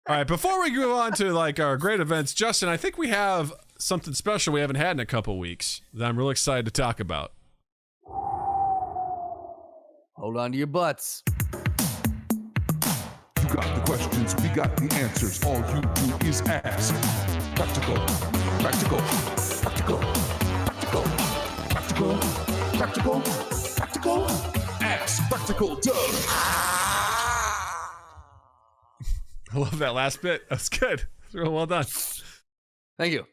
All right, before we go on to like our great events, Justin, I think we have something special we haven't had in a couple weeks that I'm really excited to talk about. Hold on to your butts. You got the questions, we got the answers. All you do is ask. Practical, practical, practical, practical, practical, practical, practical. Ask Practical Doug. I love that last bit. That's good. Real well done. Thank you.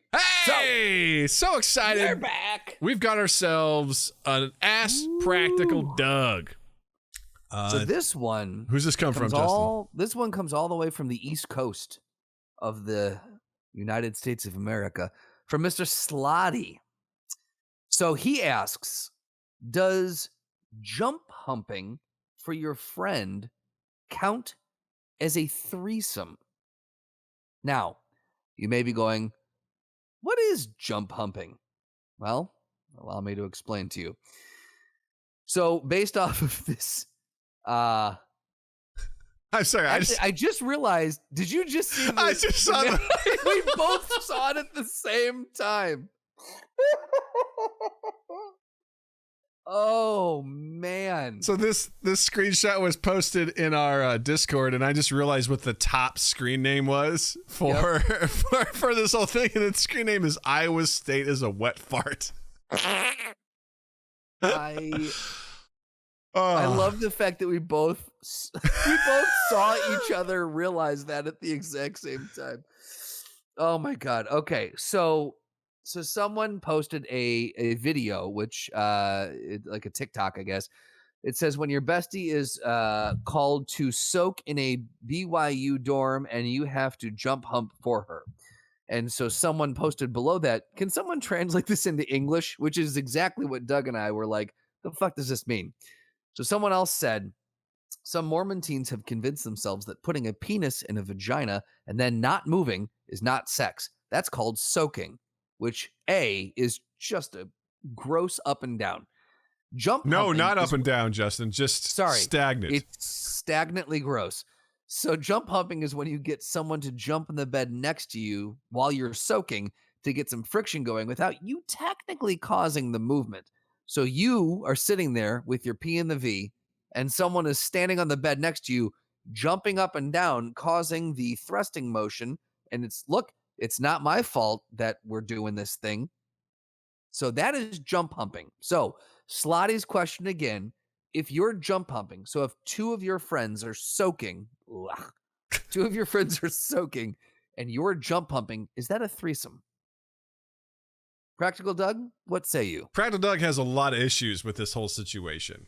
Hey, so excited. We're back. We've got ourselves an Ask Practical Doug. So this one, who's this come from, Justin? This one comes all the way from the East Coast of the United States of America, from Mr. Slotty. So he asks, does jump humping for your friend count as a threesome? Now, you may be going, what is jump humping? Well, allow me to explain to you. So based off of this, I'm sorry. I just realized. Did you just see? I just saw it. We both saw it at the same time. Oh man! So this screenshot was posted in our Discord, and I just realized what the top screen name was for this whole thing, and the screen name is "Iowa State is a wet fart." I love the fact that we both saw each other realize that at the exact same time. Oh my god. Okay, so someone posted a video, which like a TikTok, I guess. It says, when your bestie is called to soak in a BYU dorm and you have to jump hump for her. And so someone posted below that, can someone translate this into English? Which is exactly what Doug and I were like, the fuck does this mean? So someone else said, some Mormon teens have convinced themselves that putting a penis in a vagina and then not moving is not sex. That's called soaking, which is just a gross up and down. No, not up and down, Justin. Just stagnant. It's stagnantly gross. So jump humping is when you get someone to jump in the bed next to you while you're soaking to get some friction going without you technically causing the movement. So you are sitting there with your P in the V, and someone is standing on the bed next to you, jumping up and down, causing the thrusting motion. And it's not my fault that we're doing this thing. So that is jump humping. So Slotty's question again, if you're jump humping, so if two of your friends are soaking, and you're jump humping, is that a threesome? Practical Doug, what say you? Practical Doug has a lot of issues with this whole situation.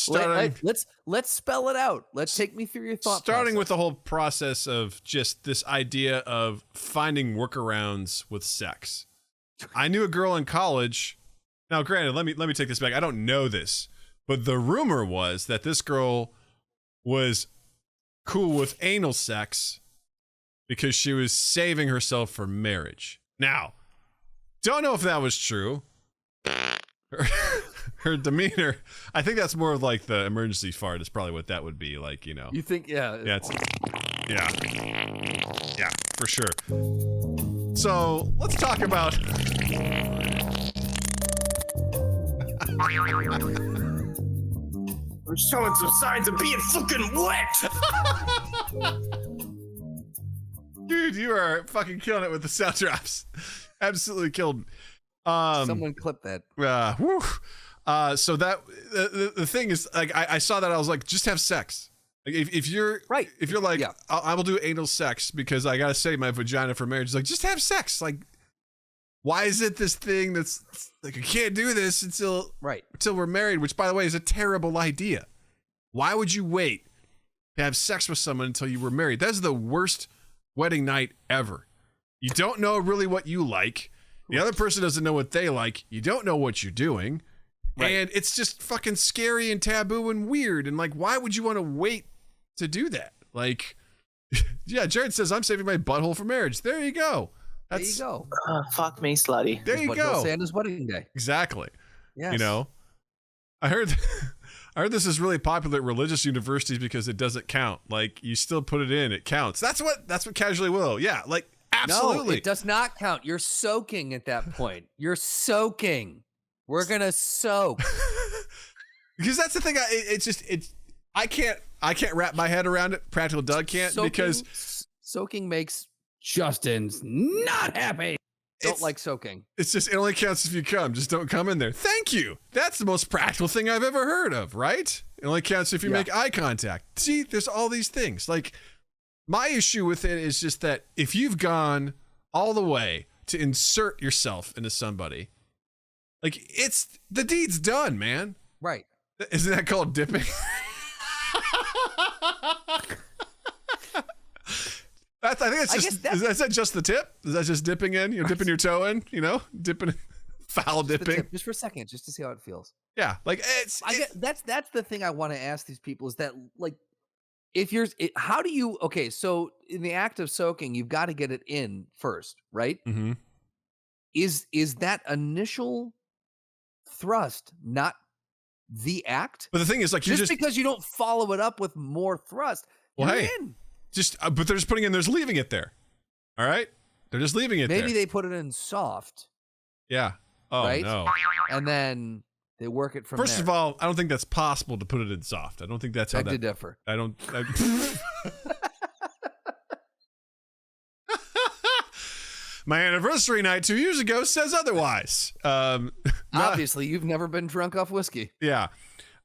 Let's spell it out. Let's take me through your thought Starting process. with the whole process of just this idea of finding workarounds with sex. I knew a girl in college. Now, granted, let me take this back. I don't know this, but the rumor was that this girl was cool with anal sex because she was saving herself for marriage. Now, don't know if that was true. Her demeanor, I think that's more of like the emergency fart is probably what that would be like, you know. You think, yeah. Yeah, for sure. So let's talk about we're showing some signs of being fucking wet. Dude, you are fucking killing it with the sound drops. Absolutely killed me. Someone clip that. So that the thing is, like, I saw that, I was like, just have sex. Like, if you're right, if you're like, yeah. I will do anal sex because I gotta save my vagina for marriage. It's like, just have sex. Like, why is it this thing that's like, I can't do this until we're married? Which, by the way, is a terrible idea. Why would you wait to have sex with someone until you were married? That's the worst wedding night ever. You don't know really what you like. The other person doesn't know what they like. You don't know what you're doing. Right. And it's just fucking scary and taboo and weird. And like, why would you want to wait to do that? Like, yeah, Jared says, I'm saving my butthole for marriage. There you go. There you go. Fuck me, slutty. There you go. Santa's wedding day. Exactly. Yes. You know, I heard I heard this is really popular at religious universities because it doesn't count. Like, you still put it in, it counts. That's what casually will. Yeah, like, absolutely. No, it does not count. You're soaking at that point. You're soaking. We're gonna soak. Because that's the thing. I can't wrap my head around it. Practical Doug can't, because soaking makes Justin's not happy. Don't like soaking. It's just, it only counts if you come. Just don't come in there. Thank you. That's the most practical thing I've ever heard of, right? It only counts if you make eye contact. See, there's all these things. Like, my issue with it is just that if you've gone all the way to insert yourself into somebody, like, it's, the deed's done, man. Right. Isn't that called dipping? I think it's just, is that just the tip? Is that just dipping in? You're dipping your toe in, dipping, foul dipping. Just for a second, just to see how it feels. Yeah. Like, that's the thing I want to ask these people is that, like, how do you, okay, so in the act of soaking, you've got to get it in first, right? Mm-hmm. Is that initial thrust not the act? But the thing is, like, just because you don't follow it up with more thrust, you're in. But they're just putting in, there's leaving it there. All right? They're just leaving it there. Maybe they put it in soft. Yeah. Oh, right? no. And then they work it from there. First of all, I don't think that's possible to put it in soft. I don't think that's how I did differ. I don't. My anniversary night 2 years ago says otherwise. Obviously, you've never been drunk off whiskey. Yeah.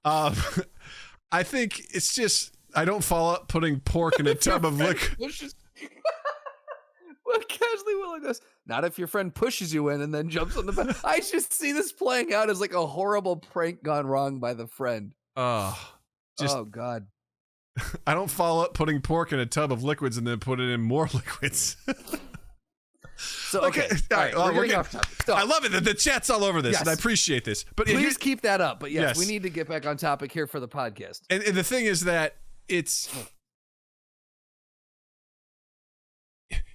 I think it's just, I don't follow up putting pork in a tub of liquor. Well, casually Willie goes, not if your friend pushes you in and then jumps on the bed. I just see this playing out as like a horrible prank gone wrong by the friend. Oh, God. I don't follow up putting pork in a tub of liquids and then put it in more liquids. So, okay. All right. We're getting off topic. Stop. I love it that the chat's all over this, and I appreciate this. But please keep that up. But yes, we need to get back on topic here for the podcast. And the thing is that it's,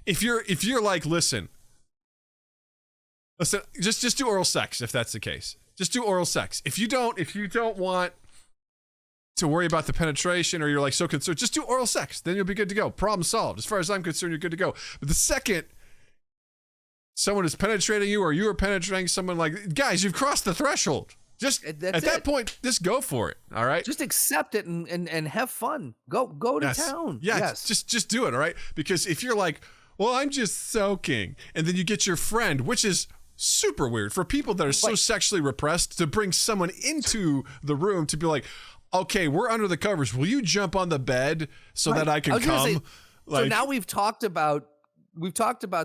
if you're like, listen, just do oral sex if that's the case. Just do oral sex. If you don't want to worry about the penetration, or you're like so concerned, just do oral sex. Then you'll be good to go. Problem solved. As far as I'm concerned, you're good to go. But the second someone is penetrating you, or you are penetrating someone, like, guys, you've crossed the threshold. Just at that point, just go for it. All right. Just accept it and have fun. Go to town. Yeah. Yes. Just do it. All right. Because if you're like, well, I'm just soaking, and then you get your friend, which is super weird for people that are so sexually repressed, to bring someone into the room to be like, okay, we're under the covers. Will you jump on the bed so that I can come? So now we've talked about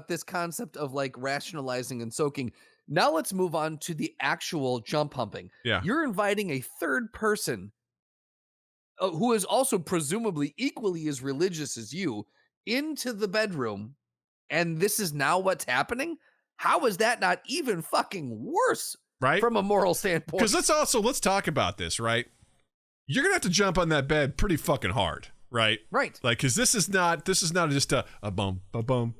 this concept of like rationalizing and soaking. Now let's move on to the actual jump humping. Yeah. You're inviting a third person who is also presumably equally as religious as you into the bedroom, and this is now what's happening? How is that not even fucking worse? Right? From a moral standpoint. Because let's talk about this, right? You're gonna have to jump on that bed pretty fucking hard. Right. Like, because this is not just a bum, bum.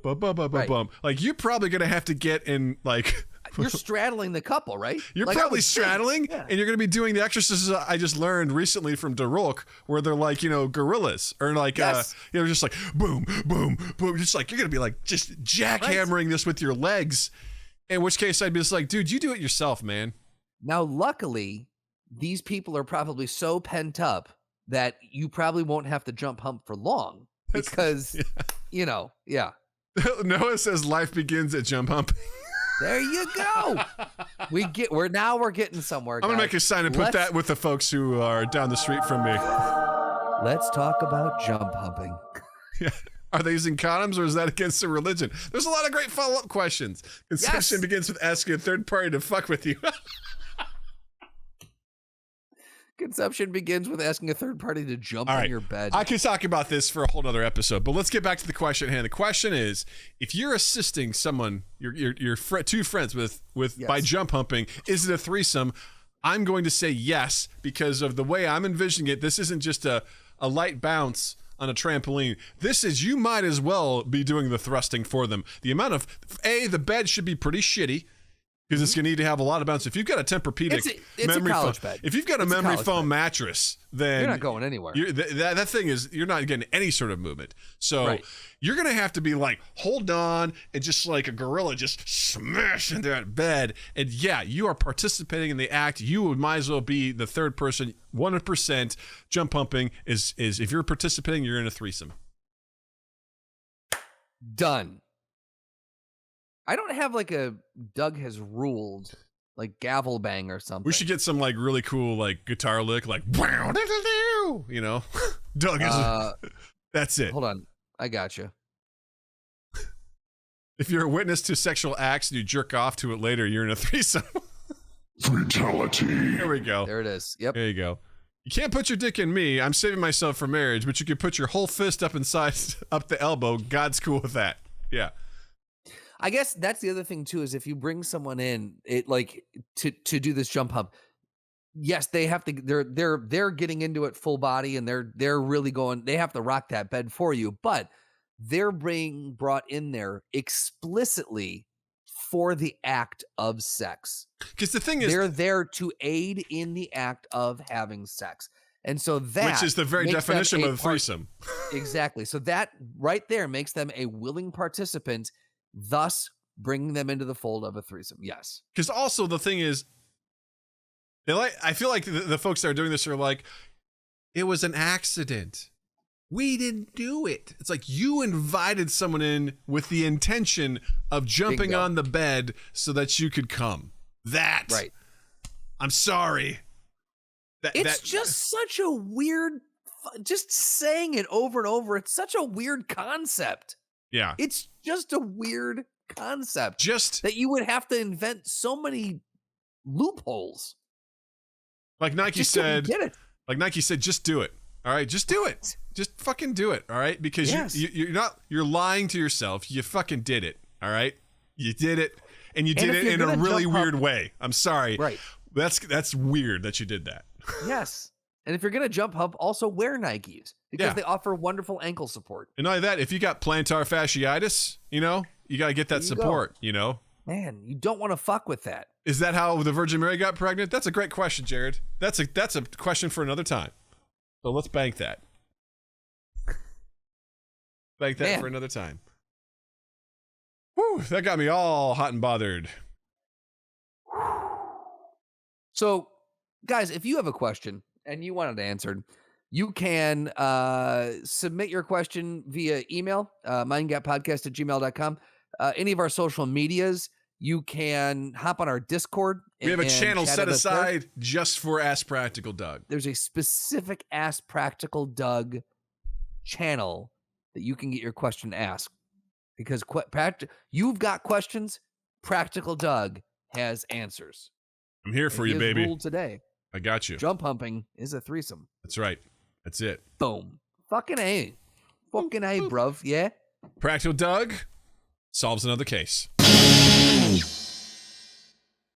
Like, you're probably going to have to get in, like, you're straddling the couple, right? You're like, probably straddling, and you're going to be doing the exercises I just learned recently from DeRolk, where they're like, gorillas, or like, just like boom, boom, boom. Just like, you're going to be like, just jackhammering this with your legs. In which case I'd be just like, dude, you do it yourself, man. Now, luckily, these people are probably so pent up that you probably won't have to jump hump for long, because, Noah says life begins at jump hump. There you go. We're getting somewhere. I'm gonna make a sign and put that with the folks who are down the street from me. Let's talk about jump humping. Yeah. Are they using condoms, or is that against their religion? There's a lot of great follow-up questions. Conception begins with asking a third party to fuck with you. Conception begins with asking a third party to jump on your bed. I could talk about this for a whole other episode, but let's get back to the question at hand. The question is, if you're assisting someone, your two friends with by jump humping, is it a threesome? I'm going to say yes, because of the way I'm envisioning it. This isn't just a light bounce on a trampoline. This is, you might as well be doing the thrusting for them. The amount of, the bed should be pretty shitty. Because it's going to need to have a lot of bounce. If you've got a Tempur-Pedic it's memory a foam, college bed. if you've got a memory foam mattress, then you're not going anywhere. That thing is, you're not getting any sort of movement. So you're going to have to be like, hold on, and just like a gorilla, just smash into that bed. And yeah, you are participating in the act. You might as well be the third person. 100% jump humping is if you're participating, you're in a threesome. Done. I don't have like a Doug has ruled like gavel bang or something. We should get some like really cool like guitar lick, like you know. Doug is that's it. Hold on, I got you. If you're a witness to sexual acts and you jerk off to it later, you're in a threesome. Fatality. There we go. There it is. Yep. There you go. You can't put your dick in me. I'm saving myself for marriage, but you can put your whole fist up inside, up the elbow. God's cool with that. Yeah. I guess that's the other thing too, is if you bring someone in, it like to do this jump hump, yes, they have to. They're getting into it full body, and they're really going. They have to rock that bed for you, but they're being brought in there explicitly for the act of sex. Because the thing is, they're there to aid in the act of having sex, and so that which is the very definition of a threesome. Exactly. So that right there makes them a willing participant, thus bringing them into the fold of a threesome. Yes. Because also the thing is, I feel like the folks that are doing this are like, it was an accident. We didn't do it. It's like you invited someone in with the intention of jumping on the bed so that you could come. That. Right. I'm sorry. It's just such a weird, just saying it over and over. It's such a weird concept. Yeah. It's just a weird concept. Just that you would have to invent so many loopholes. Like Nike said, just do it. All right, just do it. Just fucking do it. All right, because you're lying to yourself. You fucking did it. All right, you did it, and you did it in a really weird way. I'm sorry. Right. That's weird that you did that. Yes. And if you're gonna jump hump, also wear Nikes because they offer wonderful ankle support. And not only that, if you got plantar fasciitis, you gotta get that support. Man, you don't want to fuck with that. Is that how the Virgin Mary got pregnant? That's a great question, Jared. That's a question for another time. So let's bank that. Bank that for another time. Whew, that got me all hot and bothered. So, guys, if you have a question and you want it answered, you can submit your question via email, mindgappodcast@gmail.com. Any of our social medias, you can hop on our Discord. We have a channel set aside just for Ask Practical Doug. There's a specific Ask Practical Doug channel that you can get your question asked. Because you've got questions, Practical Doug has answers. I'm here for you, baby. Ruled today. I got you. Jump humping is a threesome. That's right. That's it. Boom. Fucking A. Fucking A, bruv. Yeah? Practical Doug solves another case.